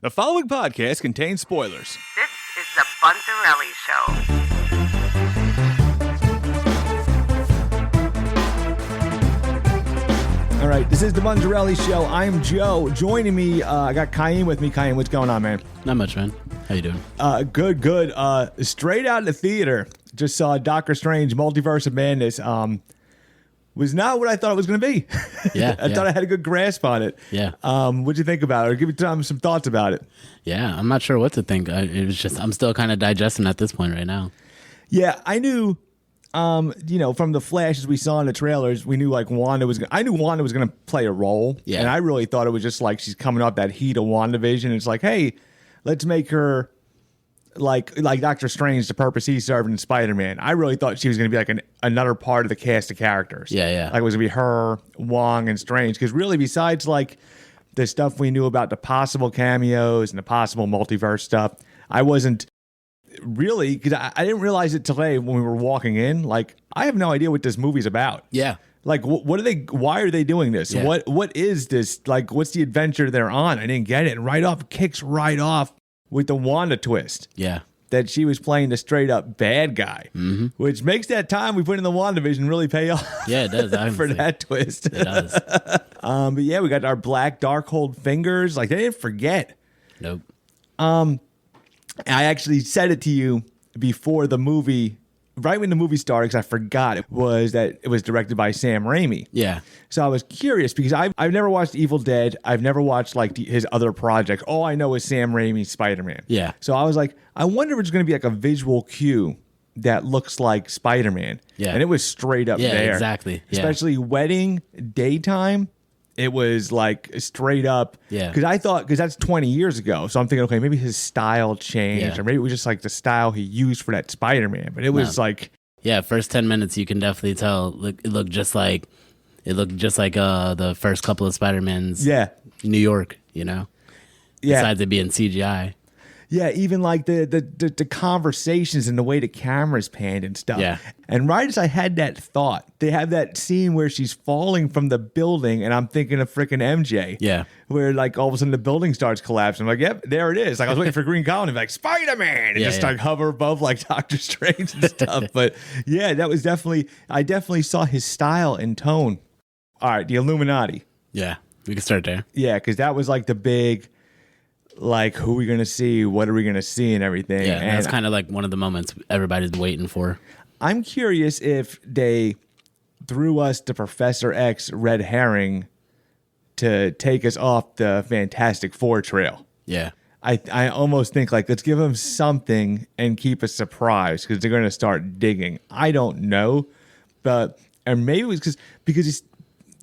The following podcast contains spoilers. This is the Bunzarelli Show. All right, this is the Bunzarelli Show. I'm Joe. Joining me, I got Khiim with me. Khiim, what's going on, man? Not much, man. How you doing? Good. Straight out of the theater, just saw Doctor Strange, Multiverse of Madness. Was not what I thought it was going to be. Yeah, I thought I had a good grasp on it. Yeah. What'd you think about it? Or give me some thoughts about it. Yeah, I'm not sure what to think. I'm still kind of digesting at this point right now. Yeah, I knew, from the flashes we saw in the trailers, we knew I knew Wanda was going to play a role. Yeah. And I really thought it was just like she's coming off that heat of WandaVision. It's like, hey, let's make her like Doctor Strange, the purpose he's serving in Spider-Man. I really thought she was going to be like another part of the cast of characters. Yeah. Like it was going to be her, Wong, and Strange. Because really, besides like the stuff we knew about the possible cameos and the possible multiverse stuff, I wasn't really, because I didn't realize it today when we were walking in. Like, I have no idea what this movie's about. Yeah. Like, what are they? Why are they doing this? Yeah. What is this? Like, what's the adventure they're on? I didn't get it. And right off, kicks right off with the Wanda twist. Yeah. That she was playing the straight up bad guy, which makes that time we put in the WandaVision really pay off. Yeah, it does. For that twist. It does. But yeah, we got our black Darkhold fingers. Like, they didn't forget. Nope. I actually said it to you before the movie, right when the movie started, because I forgot it was directed by Sam Raimi. Yeah. So I was curious because I've never watched Evil Dead. I've never watched like his other projects. All I know is Sam Raimi's Spider-Man. Yeah. So I was like, I wonder if it's going to be like a visual cue that looks like Spider-Man. Yeah. And it was straight up Yeah, there. exactly. Yeah. Especially wedding, daytime. It was like straight up. Yeah. Because that's 20 years ago. So I'm thinking, okay, maybe his style changed, Yeah. or maybe it was just like the style he used for that Spider-Man. But it was like, Yeah, first 10 minutes you can definitely tell it looked just like the first couple of Spider-Mans. yeah. New York, you know. Yeah. Besides it being CGI. Yeah, even like the conversations and the way the camera's panned and stuff. Yeah. And right as I had that thought, they have that scene where she's falling from the building, and I'm thinking of freaking MJ. Yeah. Where like all of a sudden the building starts collapsing. I'm like, yep, there it is. Like I was waiting for Green Goblin to be like, Spider-Man! And just like hover above like Doctor Strange and stuff. But yeah, I definitely saw his style and tone. All right, the Illuminati. Yeah. We can start there. Yeah, because that was like the big, like, who are we going to see? What are we going to see and everything? Yeah, and that's kind of like one of the moments everybody's waiting for. I'm curious if they threw us the Professor X red herring to take us off the Fantastic Four trail. Yeah. I almost think like, let's give them something and keep us surprised because they're going to start digging. I don't know, but and maybe it was because it's,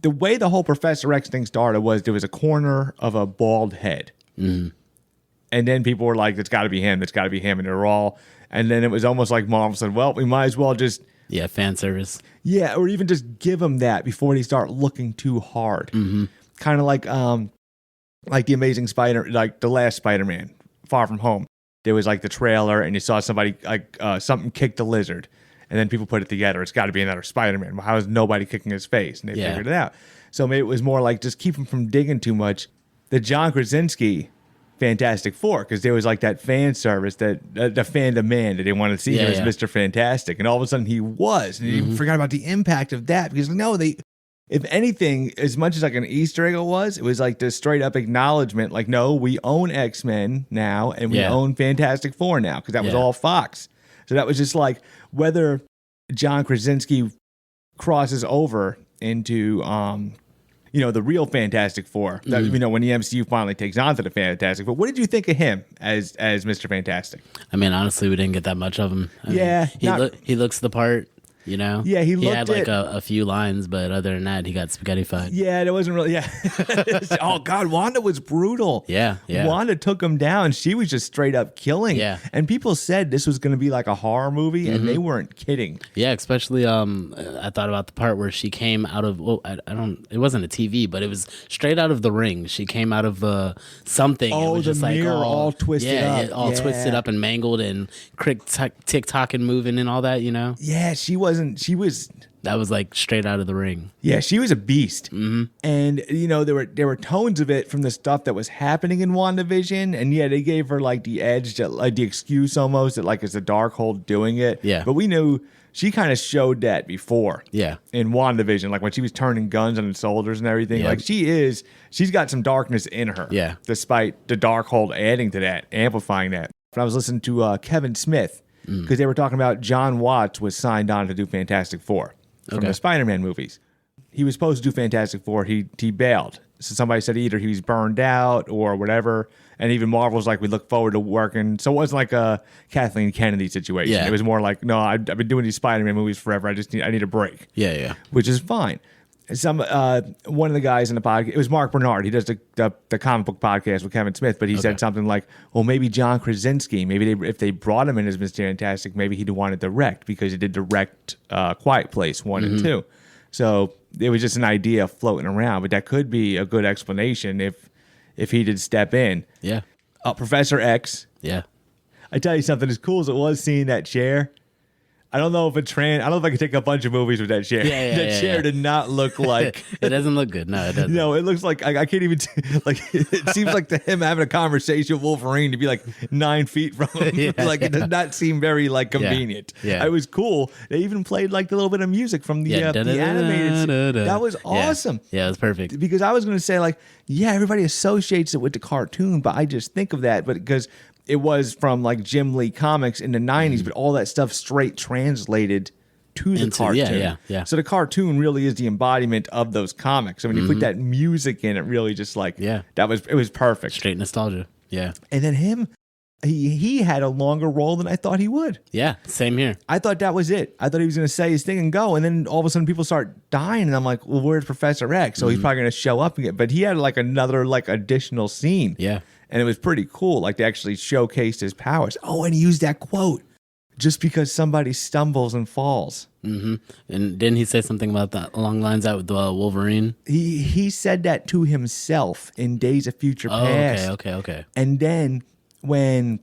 the way the whole Professor X thing started was there was a corner of a bald head. Mm-hmm. And then people were like, it's got to be him. It's got to be him. And they're all, and then it was almost like Marvel said, well, we might as well just. Yeah, fan service. Yeah, or even just give them that before they start looking too hard. Mm-hmm. Kind of like the Amazing Spider, like the last Spider-Man, Far From Home. There was like the trailer and you saw somebody, like something kick the lizard. And then people put it together. It's got to be another Spider-Man. Well, how is nobody kicking his face? And they figured it out. So maybe it was more like just keep him from digging too much. The John Krasinski Fantastic Four, because there was like that fan service, that the fan demand that they wanted to see him as Mr. Fantastic. And all of a sudden he was. And you forgot about the impact of that. Because if anything, as much as like an Easter egg it was like this straight up acknowledgement, like, no, we own X-Men now and we own Fantastic Four now, because that was all Fox. So that was just like whether John Krasinski crosses over into, the real Fantastic Four, that, when the MCU finally takes on to the Fantastic Four. What did you think of him as Mr. Fantastic? I mean, honestly, we didn't get that much of him. I mean, he looks the part. You know? Yeah, he had like a few lines, but other than that, he got spaghettified. Yeah, it wasn't really, Oh, God, Wanda was brutal. Yeah. Wanda took him down. She was just straight up killing. Yeah. And people said this was going to be like a horror movie, and they weren't kidding. Yeah, especially, I thought about the part where she came out of, it wasn't a TV, but it was straight out of The Ring. She came out of something. Oh, it was the just mirror like, all twisted up. All twisted up and mangled and tick-tock and moving and all that, you know? Yeah, she was That was like straight out of the ring. Yeah, she was a beast. Mm-hmm. And, there were tones of it from the stuff that was happening in WandaVision. And yeah, they gave her like the edge, like the excuse almost that like it's a Darkhold doing it. Yeah. But we knew she kind of showed that before. Yeah. In WandaVision, like when she was turning guns on the soldiers and everything. Yeah. Like she's got some darkness in her. Yeah. Despite the Darkhold adding to that, amplifying that. When I was listening to Kevin Smith, because they were talking about John Watts was signed on to do Fantastic Four from the Spider-Man movies. He was supposed to do Fantastic Four. He bailed. So somebody said either he was burned out or whatever. And even Marvel's like, we look forward to working. So it wasn't like a Kathleen Kennedy situation. Yeah. It was more like, no, I've been doing these Spider-Man movies forever. I need a break. Yeah. Which is fine. One of the guys in the podcast, it was Mark Bernard. He does the comic book podcast with Kevin Smith, but he said something like, well, maybe John Krasinski, if they brought him in as Mr. Fantastic, maybe he'd want to direct because he did direct Quiet Place 1 and 2. So it was just an idea floating around, but that could be a good explanation if he did step in. Yeah. Professor X. Yeah. I tell you something, as cool as it was seeing that chair, I don't know if I don't know if I could take a bunch of movies with that chair. That chair did not look like. It doesn't look good. No, it doesn't. No, it looks like I can't even like. It seems like to him having a conversation with Wolverine to be like 9 feet from him. Like it does not seem very like convenient. Yeah. It was cool. They even played like the little bit of music from the animated. That was awesome. Yeah, it was perfect. Because I was going to say like, yeah, everybody associates it with the cartoon, but I just think of that, but because it was from like Jim Lee comics in the 90s, but all that stuff straight translated to the cartoon. Yeah. So the cartoon really is the embodiment of those comics. I mean, you put that music in, it really just like, it was perfect. Straight nostalgia. Yeah. And then him, he had a longer role than I thought he would. Yeah, same here. I thought that was it. I thought he was going to say his thing and go. And then all of a sudden people start dying. And I'm like, well, where's Professor X? So he's probably going to show up again. But he had like another like additional scene. Yeah. And it was pretty cool. Like they actually showcased his powers. Oh, and he used that quote. Just because somebody stumbles and falls. Mm-hmm. And didn't he say something about that along the lines out with Wolverine? He said that to himself in Days of Future Past. Okay. And then when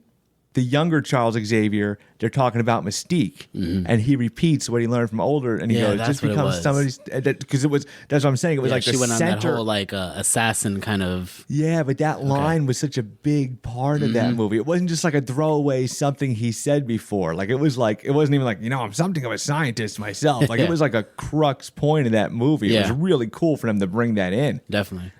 the younger Charles Xavier, they're talking about Mystique, and he repeats what he learned from older, and he goes, "Just becomes somebody's." Because that's what I'm saying. It was like she the went center. on that whole like assassin kind of. Yeah, but that line was such a big part of that movie. It wasn't just like a throwaway something he said before. Like it wasn't even like I'm something of a scientist myself. Like it was like a crux point of that movie. It was really cool for them to bring that in. Definitely.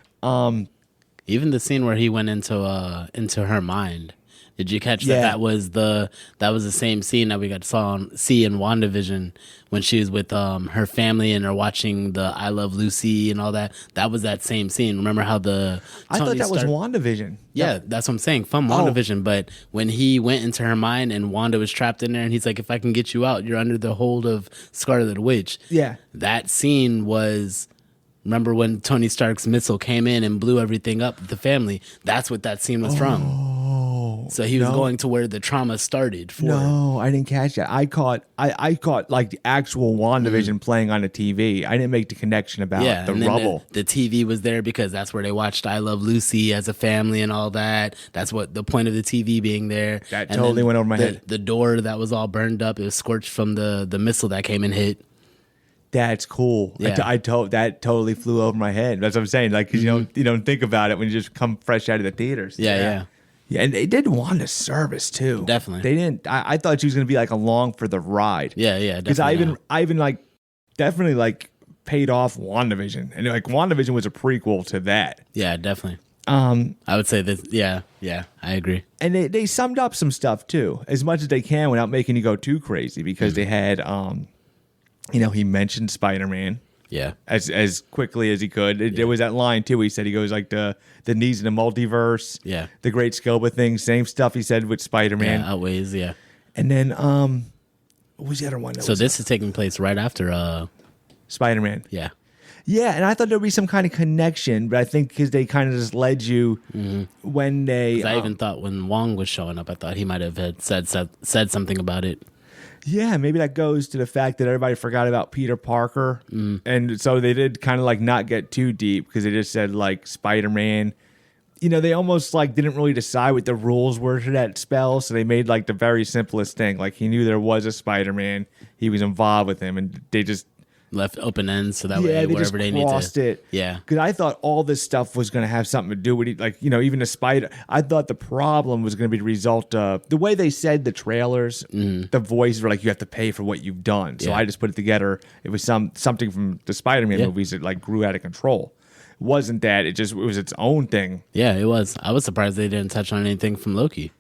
Even the scene where he went into her mind. Did you catch that? That was the same scene that we got to see in WandaVision when she was with her family and they're watching the I Love Lucy and all that. That was that same scene. Remember how I thought that was WandaVision. Yeah, that's what I'm saying, from WandaVision. But when he went into her mind and Wanda was trapped in there and he's like, if I can get you out, you're under the hold of Scarlet Witch. Yeah. That scene was... Remember when Tony Stark's missile came in and blew everything up with the family? That's what that scene was from. So he was going to where the trauma started. No, I didn't catch that. I caught like the actual WandaVision playing on the TV. I didn't make the connection about the rubble. The TV was there because that's where they watched I Love Lucy as a family and all that. That's what the point of the TV being there. That totally went over my head. The door that was all burned up, it was scorched from the missile that came and hit. That's cool. Yeah. That totally flew over my head. That's what I'm saying. Like, 'cause you don't think about it when you just come fresh out of the theaters. Yeah. Yeah, and they did Wanda's service too. Definitely. They didn't. I thought she was going to be like along for the ride. Yeah. Because I even like definitely like paid off WandaVision, and like WandaVision was a prequel to that. Yeah, definitely. I would say this. Yeah, I agree. And they summed up some stuff too, as much as they can without making you go too crazy. Because they had, he mentioned Spider-Man. Yeah. As quickly as he could. There was that line too. He said he goes like the needs in the multiverse. Yeah. The great scope of things. Same stuff he said with Spider-Man. Yeah, outweighs. Yeah. And then what was the other one? So this is taking place right after Spider-Man. Yeah. Yeah, and I thought there'd be some kind of connection, but I think because they kind of just led you when they. I even thought when Wong was showing up, I thought he might have had said something about it. Yeah, maybe that goes to the fact that everybody forgot about Peter Parker. And so they did kind of like not get too deep because they just said like Spider-Man. They almost like didn't really decide what the rules were to that spell. So they made like the very simplest thing. Like he knew there was a Spider-Man. He was involved with him and they just left open ends so that Yeah, way they just wherever they need crossed to. it. Yeah. Because I thought all this stuff was going to have something to do with it. Like, even the spider. I thought the problem was going to be the result of the way they said the trailers, the voices were like, you have to pay for what you've done. So Yeah. I just put it together. It was something from the Spider-Man movies that like grew out of control. It wasn't that. It was its own thing. Yeah, it was. I was surprised they didn't touch on anything from Loki.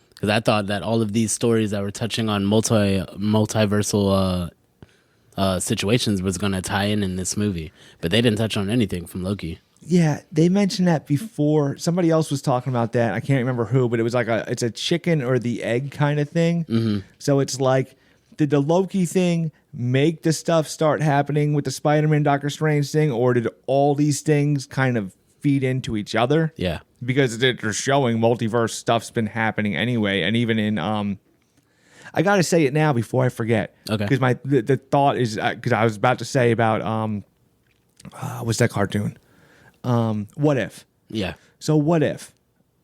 Because I thought that all of these stories that were touching on multiversal situations was going to tie in this movie. But they didn't touch on anything from Loki. Yeah, they mentioned that before. Somebody else was talking about that. I can't remember who, but it was like it's a chicken or the egg kind of thing. Mm-hmm. So it's like, did the Loki thing make the stuff start happening with the Spider-Man Doctor Strange thing, or did all these things kind of feed into each other? Yeah. Because they're showing multiverse stuff's been happening anyway, and even in I gotta say it now before I forget. Okay. Because the thought is because I was about to say about what's that cartoon? What If? Yeah. So what if?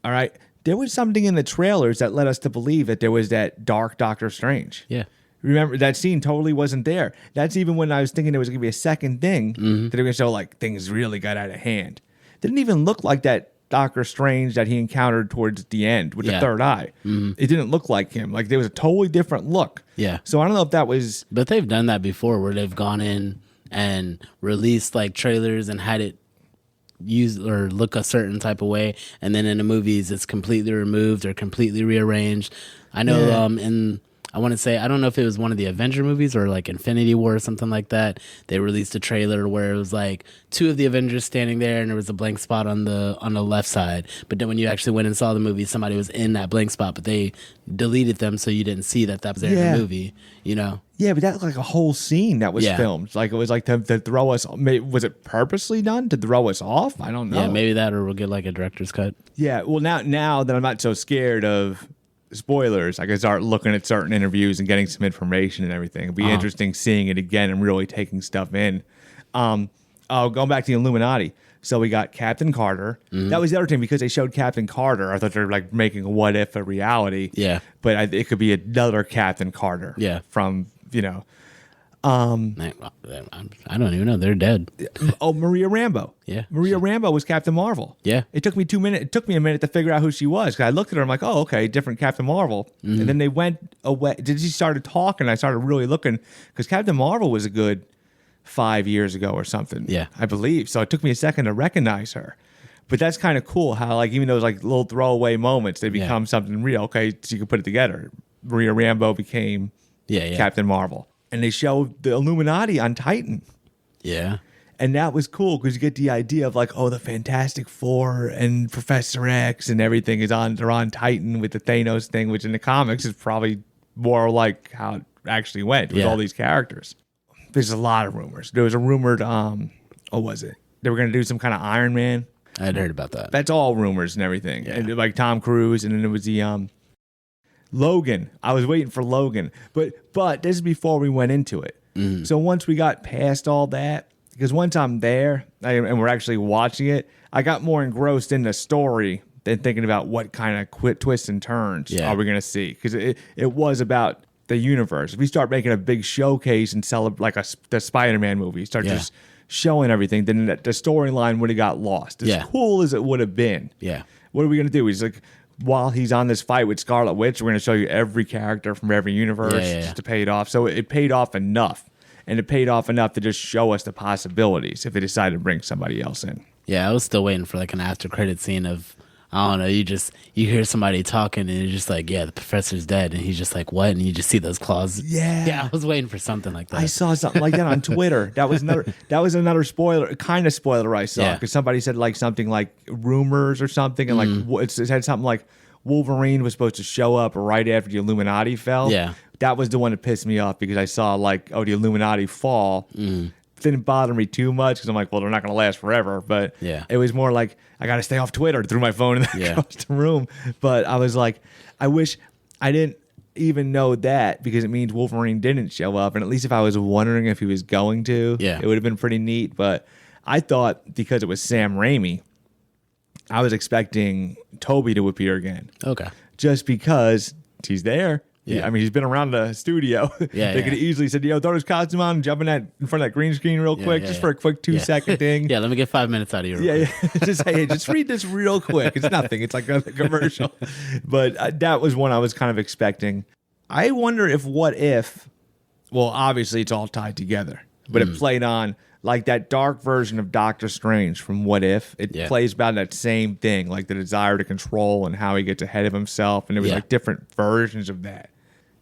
All right, there was something in the trailers that led us to believe that there was that dark Doctor Strange. Yeah. Remember that scene totally wasn't there. That's even when I was thinking there was gonna be a second thing that they were gonna show like things really got out of hand. Didn't even look like that Doctor Strange that he encountered towards the end with the third eye. It didn't look like him. Like there was a totally different look. Yeah. So I don't know if that was. But they've done that before where they've gone in and released like trailers and had it use or look a certain type of way, and then in the movies it's completely removed or completely rearranged. I know in I want to say, I don't know if it was one of the Avenger movies or like Infinity War or something like that. They released a trailer where it was like two of the Avengers standing there and there was a blank spot on the left side. But then when you actually went and saw the movie, somebody was in that blank spot, but they deleted them so you didn't see that was there in the movie, Yeah, but that was like a whole scene that was filmed. Like it was like to throw us. Was it purposely done to throw us off? I don't know. Yeah, maybe that, or we'll get like a director's cut. Yeah, well now that I'm not so scared of spoilers, I can start looking at certain interviews and getting some information and everything. It'd be interesting seeing it again and really taking stuff in. Going back to the Illuminati. So we got Captain Carter. That was the other thing, because they showed Captain Carter. I thought they were like making a what if a reality. Yeah. But it could be another Captain Carter. Yeah. From, I don't even know. They're dead. Maria Rambeau. Yeah. Maria Rambeau was Captain Marvel. Yeah. It took me 2 minutes. It took me a minute to figure out who she was. Cause I looked at her. I'm like, oh, okay, different Captain Marvel. And then they went away. She started talking. I started really looking, because Captain Marvel was a good 5 years ago or something. Yeah. I believe. So it took me a second to recognize her. But that's kind of cool how, like, even those like little throwaway moments, they become something real. Okay, so you can put it together. Maria Rambeau became Captain Marvel. And they showed the Illuminati on Titan. Yeah. And that was cool, because you get the idea of like, oh, the Fantastic Four and Professor X and everything they're on Titan with the Thanos thing, which in the comics is probably more like how it actually went with all these characters. There's a lot of rumors. There was a rumored, what was it? They were going to do some kind of Iron Man. I'd heard about that. That's all rumors and everything. Yeah. And like Tom Cruise, and then there was the Logan. I was waiting for Logan, but this is before we went into it. So once we got past all that, because once I'm there and we're actually watching it, I got more engrossed in the story than thinking about what kind of twists and turns are we going to see, because it was about the universe. If we start making a big showcase and celebrate like the Spider-Man movie, start just showing everything, then the storyline would have got lost. As cool as it would have been. Yeah. What are we going to do? He's like, while he's on this fight with Scarlet Witch, we're going to show you every character from every universe just to pay it off. So it paid off enough. And it paid off enough to just show us the possibilities if they decided to bring somebody else in. Yeah, I was still waiting for like an after credit scene of, I don't know, you hear somebody talking and you're just like, yeah, the professor's dead. And he's just like, what? And you just see those claws. Yeah, I was waiting for something like that. I saw something like that on Twitter. That was another spoiler, kind of spoiler I saw, because somebody said like something like rumors or something. And like it had something like Wolverine was supposed to show up right after the Illuminati fell. Yeah. That was the one that pissed me off, because I saw like, the Illuminati fall. Didn't bother me too much, because I'm like, well, they're not going to last forever. But it was more like, I got to stay off Twitter. Threw my phone in across the room. But I was like, I wish I didn't even know that, because it means Wolverine didn't show up. And at least if I was wondering if he was going to, it would have been pretty neat. But I thought, because it was Sam Raimi, I was expecting Toby to appear again. Okay. Just because he's there. Yeah. I mean, he's been around the studio. Yeah, They could have easily said, throw his costume on, jump in front of that green screen real quick, just for a quick 2-second thing. Yeah, let me get 5 minutes out of you. Real quick. Just hey, just read this real quick. It's nothing. It's like a commercial. But that was one I was kind of expecting. I wonder if well, obviously it's all tied together, but it played on like that dark version of Doctor Strange from What If. It plays about that same thing, like the desire to control and how he gets ahead of himself. And there was like different versions of that.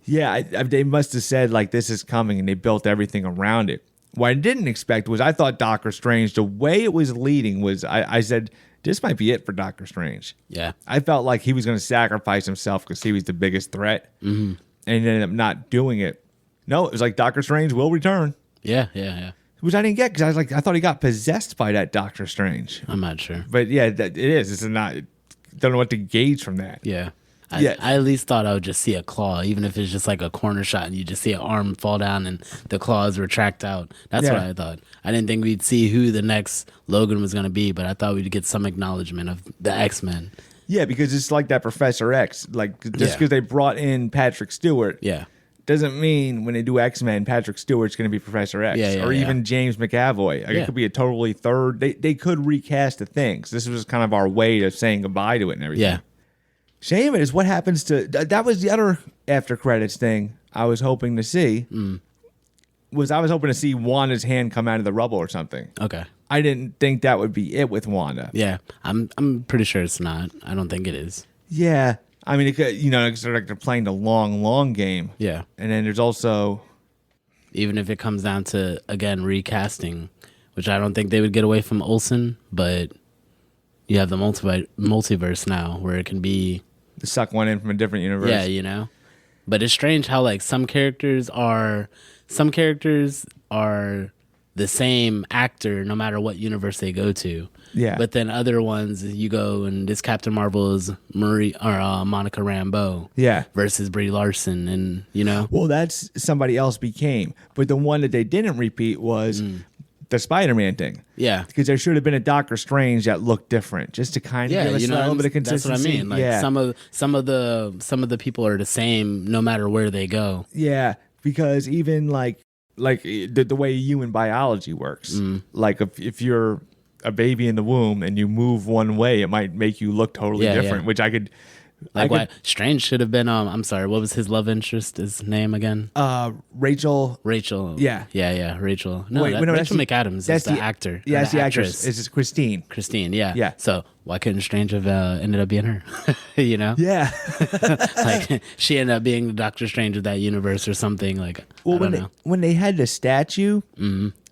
Yeah, they must have said like this is coming and they built everything around it. What I didn't expect was I thought Doctor Strange, the way it was leading was I said, this might be it for Doctor Strange. Yeah. I felt like he was going to sacrifice himself because he was the biggest threat. Mm-hmm. And he ended up not doing it. No, it was like Doctor Strange will return. Yeah. Which I didn't get because I thought he got possessed by that Doctor Strange. I'm not sure. But yeah, it is. It's not. Don't know what to gauge from that. Yeah. I at least thought I would just see a claw, even if it's just like a corner shot and you just see an arm fall down and the claws retract out. That's what I thought. I didn't think we'd see who the next Logan was going to be, but I thought we'd get some acknowledgement of the X-Men. Yeah, because it's like that Professor X. Like, just because they brought in Patrick Stewart doesn't mean when they do X-Men, Patrick Stewart's going to be Professor X. Or even James McAvoy. Like, it could be a totally third. They could recast the things. This was kind of our way of saying goodbye to it and everything. Yeah. Shame it is what happens to that was the other after credits thing I was hoping to see. I was hoping to see Wanda's hand come out of the rubble or something. Okay. I didn't think that would be it with Wanda. Yeah, I'm pretty sure it's not. I don't think it is. Yeah, I mean, it could, it's like they're playing the long game. Yeah, and then there's also, even if it comes down to again recasting, which I don't think they would get away from Olsen, but you have the multiverse now where it can be suck one in from a different universe. Yeah, But it's strange how like some characters are the same actor no matter what universe they go to. Yeah. But then other ones you go and this Captain Marvel is Monica Rambeau. Yeah. Versus Brie Larson, and Well, that's somebody else became, but the one that they didn't repeat was the Spider-Man thing. Yeah. Because there should have been a Doctor Strange that looked different, just to kind of give us a little bit of consistency. That's what I mean. Like some of the people are the same no matter where they go. Yeah, because even like the way human biology works. Like if you're a baby in the womb and you move one way, it might make you look totally different, which I could. Why Strange should have been I'm sorry, what was his love interest, his name again? Rachel. Yeah, Rachel. No, Wait, Rachel McAdams is the actor. Yeah, that's the actress. It's Christine. Yeah. So why couldn't Strange have ended up being her? Yeah. Like she ended up being the Doctor Strange of that universe or something. Like, I don't know. When they had the statue,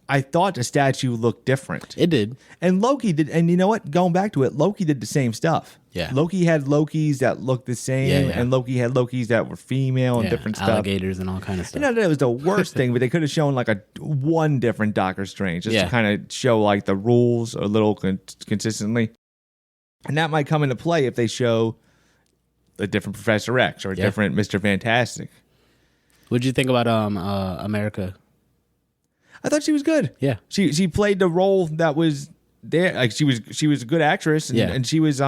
I thought the statue looked different. It did. And Loki did. And you know what? Going back to it, Loki did the same stuff. Yeah. Loki had Lokis that looked the same, and Loki had Lokis that were female and different stuff. Alligators and all kind of stuff. That was the worst thing, but they could have shown like one different Doctor Strange just to kind of show like the rules a little consistently. And that might come into play if they show a different Professor X or a different Mr. Fantastic. What'd you think about America? I thought she was good. Yeah. She played the role that was there. Like she was a good actress, and she was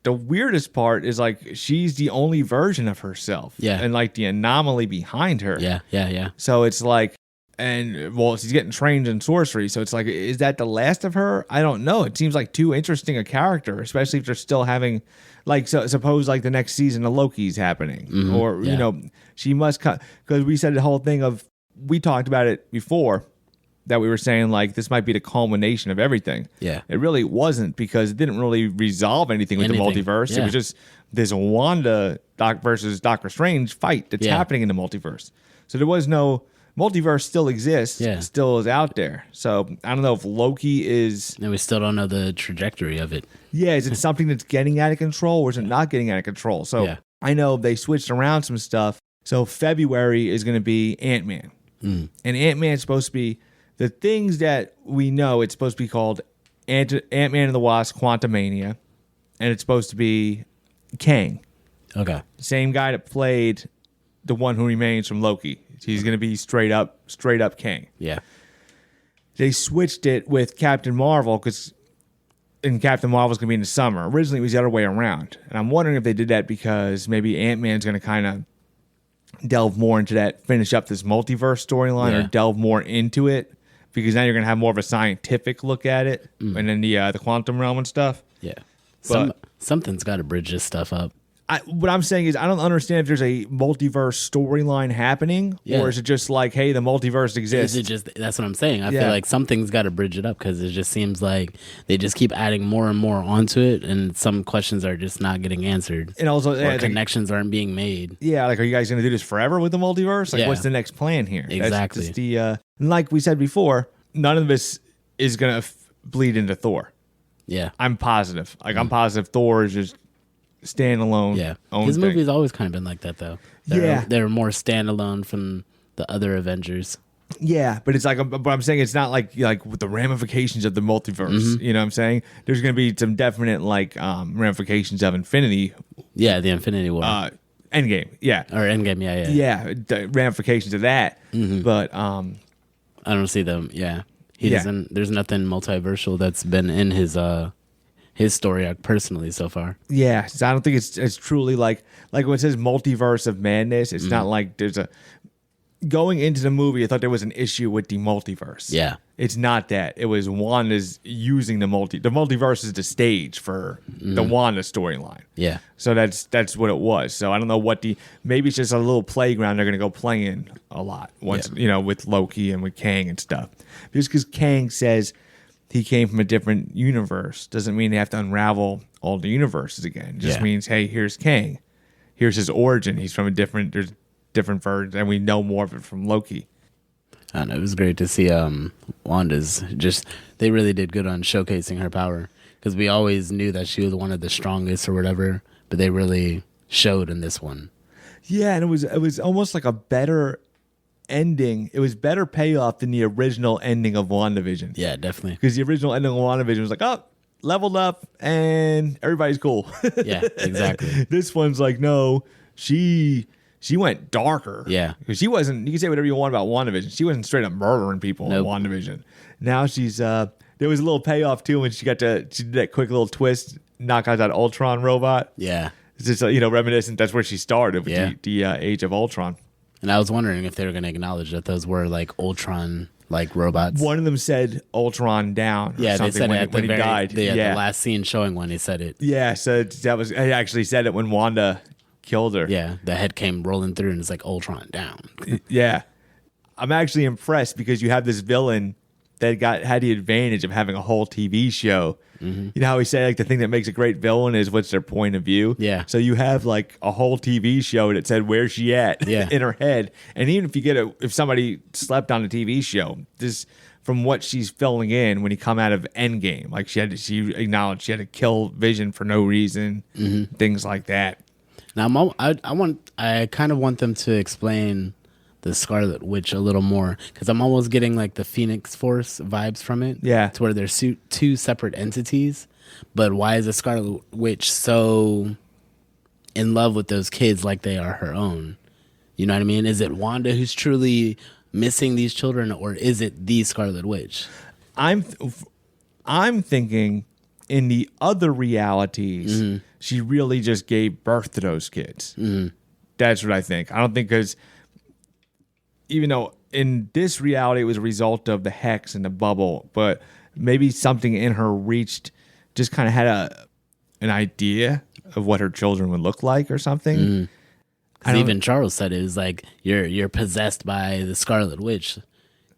the weirdest part is like she's the only version of herself. Yeah. And like the anomaly behind her. Yeah. So it's like, she's getting trained in sorcery. So it's like, is that the last of her? I don't know. It seems like too interesting a character, especially if they're still having, like, suppose like the next season of Loki's happening, or she must cut, because we said the whole thing of, we talked about it before, that we were saying like this might be the culmination of everything. Yeah. It really wasn't, because it didn't really resolve anything with the multiverse. Yeah. It was just this Wanda versus Doctor Strange fight that's happening in the multiverse. So there was no multiverse, still exists, still is out there. So I don't know if Loki is. And we still don't know the trajectory of it. Yeah, is it something that's getting out of control, or is it not getting out of control? So I know they switched around some stuff. So February is going to be Ant-Man. And Ant-Man's supposed to be the things that we know. It's supposed to be called Ant-Man and the Wasp: Quantumania, and it's supposed to be Kang. Okay. Same guy that played the One Who Remains from Loki. He's going to be straight up Kang. Yeah. They switched it with Captain Marvel, and Captain Marvel's going to be in the summer. Originally, it was the other way around. And I'm wondering if they did that because maybe Ant-Man's going to kind of delve more into that, finish up this multiverse storyline, or delve more into it, because now you're gonna have more of a scientific look at it, and then the quantum realm and stuff. Yeah, But something's got to bridge this stuff up. What I'm saying is, I don't understand if there's a multiverse storyline happening, or is it just like, hey, the multiverse exists? Is it just, that's what I'm saying. I feel like something's got to bridge it up, because it just seems like they just keep adding more and more onto it, and some questions are just not getting answered, and also or connections aren't being made. Yeah, like, are you guys going to do this forever with the multiverse? Like, what's the next plan here? Exactly. That's just like we said before, none of this is going to bleed into Thor. Yeah, I'm positive. Like, I'm positive Thor is just standalone. Yeah, his movie's always kind of been like that, though. They're more standalone from the other Avengers. Yeah, but it's like, but I'm saying it's not like with the ramifications of the multiverse. You know what I'm saying? There's going to be some definite ramifications of Infinity. Yeah, the Infinity War. Endgame. Yeah. Or Endgame. Yeah. Yeah, the ramifications of that. But I don't see them. Yeah, he doesn't. There's nothing multiversal that's been in his story arc personally so far. Yeah, so I don't think it's truly like when it says multiverse of madness, it's not like there's a going into the movie, I thought there was an issue with the multiverse. Yeah. It's not that. It was Wanda's using the multiverse is the stage for the Wanda storyline. Yeah. So that's what it was. So I don't know maybe it's just a little playground they're going to go play in a lot once, with Loki and with Kang and stuff. Just because Kang says he came from a different universe doesn't mean they have to unravel all the universes again. It just means, hey, here's Kang. Here's his origin. He's from there's different versions, and we know more of it from Loki. I don't know, it was great to see Wanda's they really did good on showcasing her power, because we always knew that she was one of the strongest or whatever, but they really showed in this one. Yeah, and it was almost like a better ending. It was better payoff than the original ending of WandaVision. Yeah, definitely. Because the original ending of WandaVision was like, oh, leveled up and everybody's cool. Yeah, exactly. This one's like, no, she went darker. Yeah. Because she wasn't, you can say whatever you want about WandaVision. She wasn't straight up murdering people in WandaVision. Now she's, there was a little payoff too when she did that quick little twist, knock out that Ultron robot. Yeah. It's just, reminiscent. That's where she started with the Age of Ultron. And I was wondering if they were going to acknowledge that those were like Ultron robots. One of them said Ultron down. Yeah, they said it when he died. The last scene showing when he said it. Yeah, so he actually said it when Wanda killed her. Yeah, the head came rolling through and it's like Ultron down. Yeah. I'm actually impressed because you have this villain that had the advantage of having a whole TV show. Mm-hmm. You know how we say the thing that makes a great villain is what's their point of view? Yeah. So you have a whole TV show that said where's she at in her head. And even if you if somebody slept on a TV show, this from what she's filling in when you come out of Endgame, she acknowledged she had to kill Vision for no reason, things like that. Now I kind of want them to explain the Scarlet Witch a little more, because I'm almost getting the Phoenix Force vibes from it. Yeah, to where they're two separate entities. But why is the Scarlet Witch so in love with those kids like they are her own? You know what I mean? Is it Wanda who's truly missing these children, or is it the Scarlet Witch? I'm thinking in the other realities, she really just gave birth to those kids. That's what I think. I don't think, because even though in this reality it was a result of the hex and the bubble, but maybe something in her just kind of had an idea of what her children would look like or something. Even Charles said it was like you're possessed by the Scarlet Witch.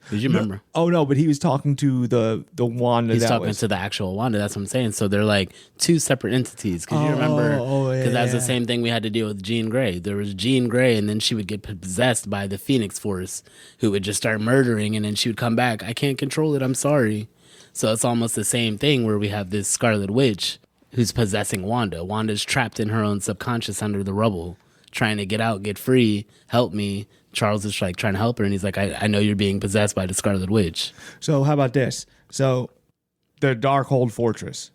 Did you remember? No, but he was talking to the Wanda. He's talking to the actual Wanda. That's what I'm saying. So they're two separate entities. Because you remember, because that's the same thing we had to deal with Jean Grey. There was Jean Grey, and then she would get possessed by the Phoenix Force, who would just start murdering, and then she would come back. I can't control it. I'm sorry. So it's almost the same thing where we have this Scarlet Witch who's possessing Wanda. Wanda's trapped in her own subconscious under the rubble, trying to get out, get free, help me. Charles is trying to help her, and he's like, I know you're being possessed by the Scarlet Witch. So how about this? So the Darkhold Fortress,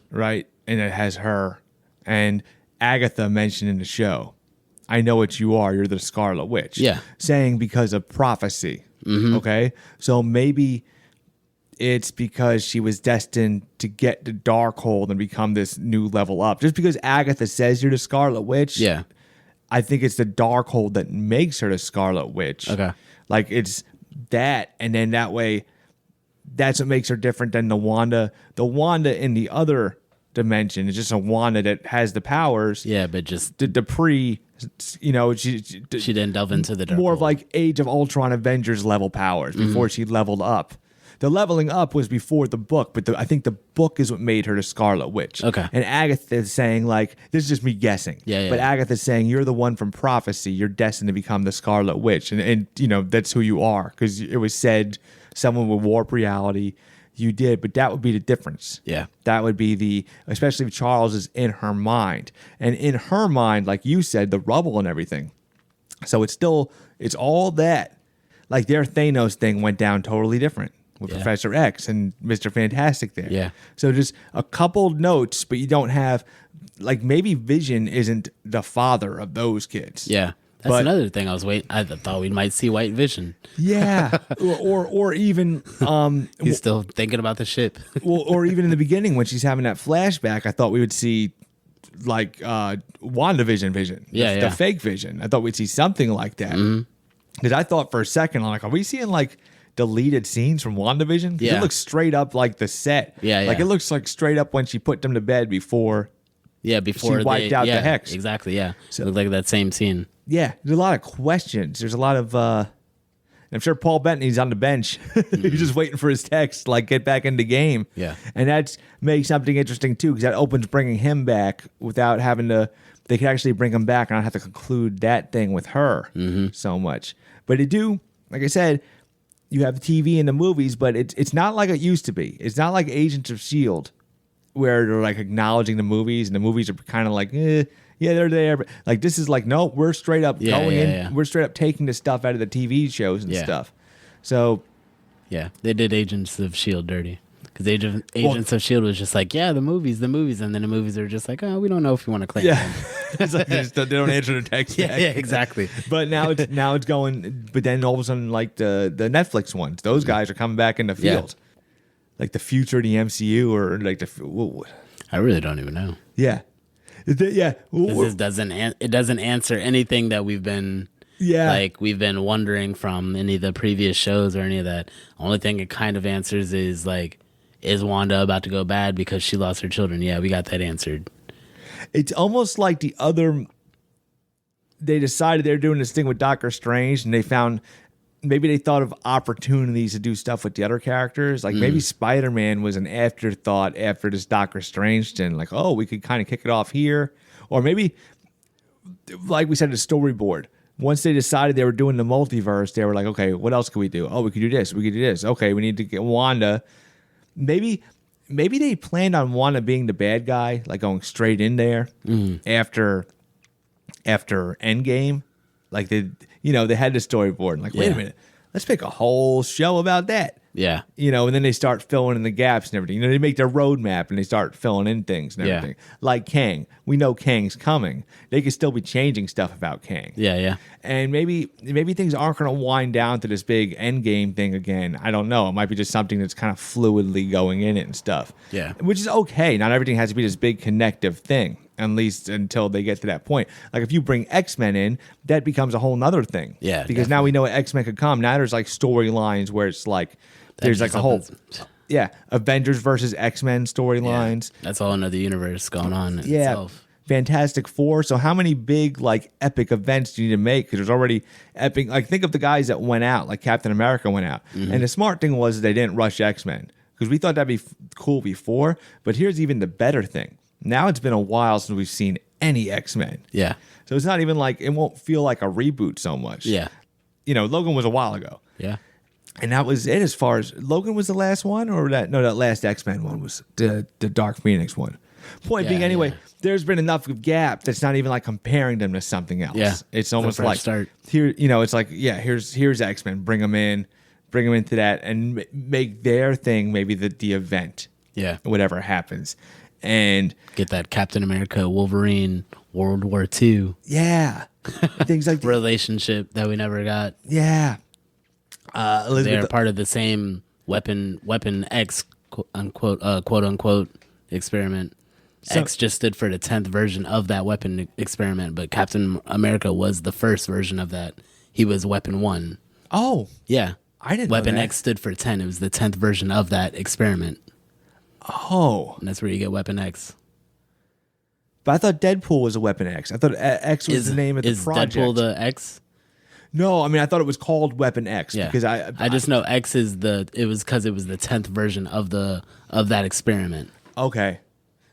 right? And it has her. And Agatha mentioned in the show, I know what you are. You're the Scarlet Witch. Yeah. Saying because of prophecy. Okay? So maybe it's because she was destined to get the Darkhold and become this new level up. Just because Agatha says you're the Scarlet Witch. Yeah. I think it's the Darkhold that makes her the Scarlet Witch. Okay. Like it's that, and then that way, that's what makes her different than the Wanda. The Wanda in the other dimension is just a Wanda that has the powers. Yeah, but just the pre, she didn't delve into the more Darkhold. of like Age of Ultron Avengers level powers before she leveled up. The leveling up was before the book, but I think the book is what made her the Scarlet Witch. Okay. And Agatha is saying, like, this is just me guessing. Yeah. But Agatha's saying, you're the one from prophecy. You're destined to become the Scarlet Witch. And that's who you are. Because it was said someone would warp reality. You did. But that would be the difference. Yeah. That would be especially if Charles is in her mind. And in her mind, like you said, the rubble and everything. So it's all that. Like their Thanos thing went down totally different. With Professor X and Mr. Fantastic there. Yeah. So just a couple notes, but you don't have, like, maybe Vision isn't the father of those kids. Yeah. That's another thing I was waiting. I thought we might see White Vision. Yeah. or even He's still thinking about the ship. or even in the beginning when she's having that flashback, I thought we would see like WandaVision Vision. The fake Vision. I thought we'd see something like that. Because I thought for a second, I'm like, are we seeing like deleted scenes from WandaVision? Yeah. It looks straight up like the set. Yeah. Like it looks like straight up when she put them to bed before. Yeah, before she wiped out the Hex. Exactly, yeah. So it looked like that same scene. Yeah, there's a lot of questions. There's a lot of I'm sure Paul Bettany's on the bench. He's just waiting for his text, like get back into game. Yeah. And that makes something interesting too, because that opens bringing him back without having to. They could actually bring him back and not have to conclude that thing with her so much. But they do, like I said, you have TV and the movies, but it's not like it used to be. It's not like Agents of S.H.I.E.L.D., where they're like acknowledging the movies, and the movies are kind of like, yeah, they're there. But like this is like, no, we're straight up going in. Yeah. We're straight up taking the stuff out of the TV shows and stuff. So, yeah, they did Agents of S.H.I.E.L.D. dirty. Because Agents of S.H.I.E.L.D. was just like, yeah, the movies. And then the movies are just like, oh, we don't know if we want to claim them. It's like they don't answer the text back. Yeah, exactly. But now it's going, but then all of a sudden, like the Netflix ones, those guys are coming back in the field. Like the future of the MCU or like I really don't even know. Yeah. Yeah. This doesn't answer anything that we've been wondering from any of the previous shows or any of that. Only thing it kind of answers is like, is Wanda about to go bad because she lost her children? Yeah, we got that answered. It's almost like they decided they're doing this thing with Doctor Strange, and they thought of opportunities to do stuff with the other characters. Like maybe Spider-Man was an afterthought after this Doctor Strange thing. Like, oh, we could kind of kick it off here. Or maybe, like we said, the storyboard. Once they decided they were doing the multiverse, they were like, okay, what else could we do? Oh, we could do this. We could do this. Okay, we need to get Wanda. Maybe they planned on Wanda being the bad guy, like going straight in there after Endgame. Like they had the storyboard. And like, wait a minute, let's make a whole show about that. Yeah. And then they start filling in the gaps and everything. They make their roadmap and they start filling in things and everything. Like Kang. We know Kang's coming. They could still be changing stuff about Kang. Yeah. And maybe things aren't going to wind down to this big Endgame thing again. I don't know. It might be just something that's kind of fluidly going in it and stuff. Yeah. Which is okay. Not everything has to be this big connective thing, at least until they get to that point. Like if you bring X-Men in, that becomes a whole nother thing. Yeah. Because now we know what X-Men could come. Now there's like storylines where it's like, there's like a whole, Avengers versus X-Men storylines. Yeah, that's all another universe going on in itself. Fantastic Four. So how many big like epic events do you need to make? Because there's already epic. Like think of the guys that went out, like Captain America went out, and the smart thing was they didn't rush X-Men because we thought that'd be cool before. But here's even the better thing. Now it's been a while since we've seen any X-Men. Yeah. So it's not even like it won't feel like a reboot so much. Yeah. Logan was a while ago. Yeah. And that was it as far as Logan was the last one, or that last X-Men one was the Dark Phoenix one. Point being, anyway, there's been enough of gap that's not even like comparing them to something else. Yeah. It's almost like start. Here, it's like, here's X-Men, bring them into that and make their thing maybe the event. Yeah. Whatever happens. And get that Captain America, Wolverine, World War II. Yeah. Things like relationship that we never got. Yeah. They're part of the same Weapon X quote unquote experiment. X just stood for the 10th version of that weapon experiment, but Captain America was the first version of that. He was Weapon 1. Oh, Yeah. I didn't Weapon know that. X stood for 10. It was the 10th version of that experiment. Oh, And that's where you get Weapon X. but I thought Deadpool was a Weapon X. I thought X was the name of the Is project. Deadpool the X? No, I mean I thought it was called Weapon X Yeah. because I just know X is it was because it was the 10th version of that experiment. okay,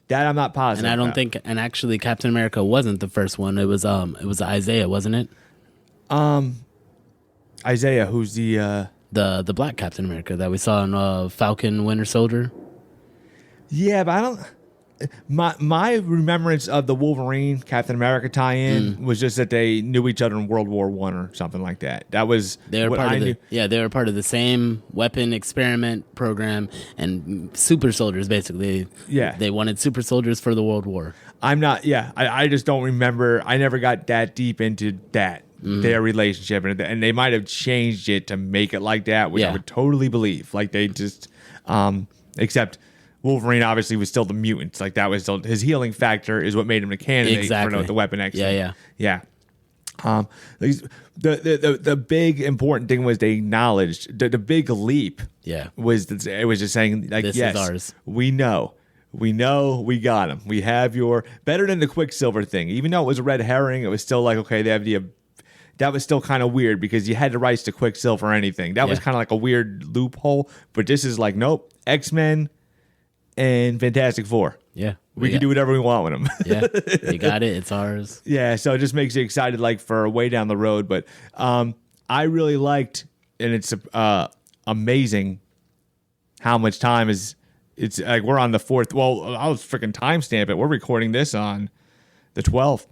that I'm not positive. And I don't about. think, and actually Captain America wasn't the first one. It was Isaiah, wasn't it? Isaiah, who's the The black Captain America that we saw in Falcon Winter Soldier. yeah, but I don't. My remembrance of the Wolverine Captain America tie-in was just that they knew each other in World War I or something like that. That was They were what part I of knew. they were part of the same weapon experiment program and super soldiers basically. Yeah. They wanted super soldiers for the World War. I'm not. Yeah, I just don't remember. I never got that deep into that their relationship, and they might have changed it to make it like that, which I Yeah. would totally believe. Like they just, except Wolverine obviously was still the mutant. Like that was still his healing factor is what made him a candidate Exactly. for the Weapon X. Yeah, yeah. The big important thing was they acknowledged the big leap. Yeah. was that it was just saying like This is yes, ours. we know, we got him. We have your better than the Quicksilver thing. Even though it was a red herring, it was still like okay, they have the. That was still kind of weird because you had the rights to Quicksilver or anything. That was Yeah. kind of like a weird loophole. But this is like nope, X-Men and Fantastic Four. Yeah. We can do whatever we want with them. Yeah. We got it. It's ours. Yeah, so it just makes you excited, like for way down the road. But I really liked, and it's amazing how much time is. It's like we're on the 4th. Well, I'll freaking timestamp it. We're recording this on the 12th,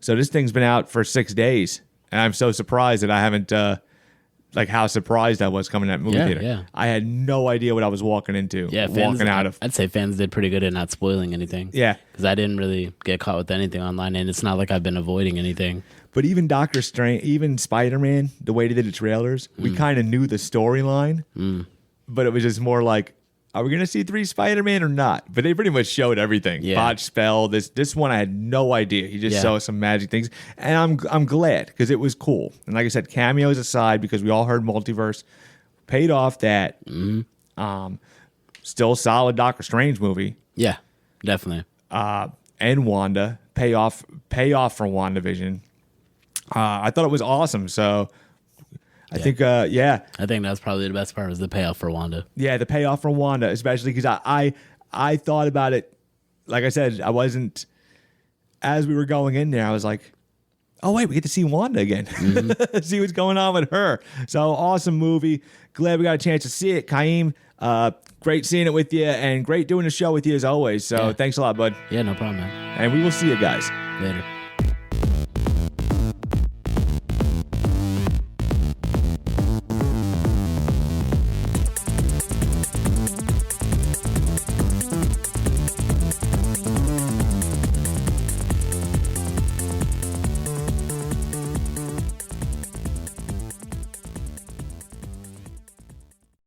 so this thing's been out for 6 days, and I'm so surprised that I haven't. Like how surprised I was coming to that movie Yeah, theater. yeah. I had no idea what I was walking into. Yeah, fans, walking out of. I'd say fans did pretty good at not spoiling anything. Yeah. Because I didn't really get caught with anything online, and it's not like I've been avoiding anything. But even Doctor Strange, even Spider-Man, the way they did the trailers, we kind of knew the storyline. But it was just more like, are we going to see 3 Spider-Man or not? But they pretty much showed everything. Yeah. Botch spell. This one I had no idea. He just Yeah. showed some magic things. And I'm glad because it was cool. And like I said, cameos aside, because we all heard Multiverse, paid off that. Still solid Doctor Strange movie. Yeah, definitely. And Wanda. Pay off for WandaVision. I thought it was awesome. So I think, I think that's probably the best part was the payoff for Wanda. yeah, the payoff for Wanda, especially because I thought about it. Like I said, I wasn't, as we were going in there, I was like, oh, wait, we get to see Wanda again. See what's going on with her. So awesome movie. Glad we got a chance to see it. Khiim, great seeing it with you and great doing the show with you as always. So Yeah. thanks a lot, bud. Yeah, no problem, man. And we will see you guys. Later.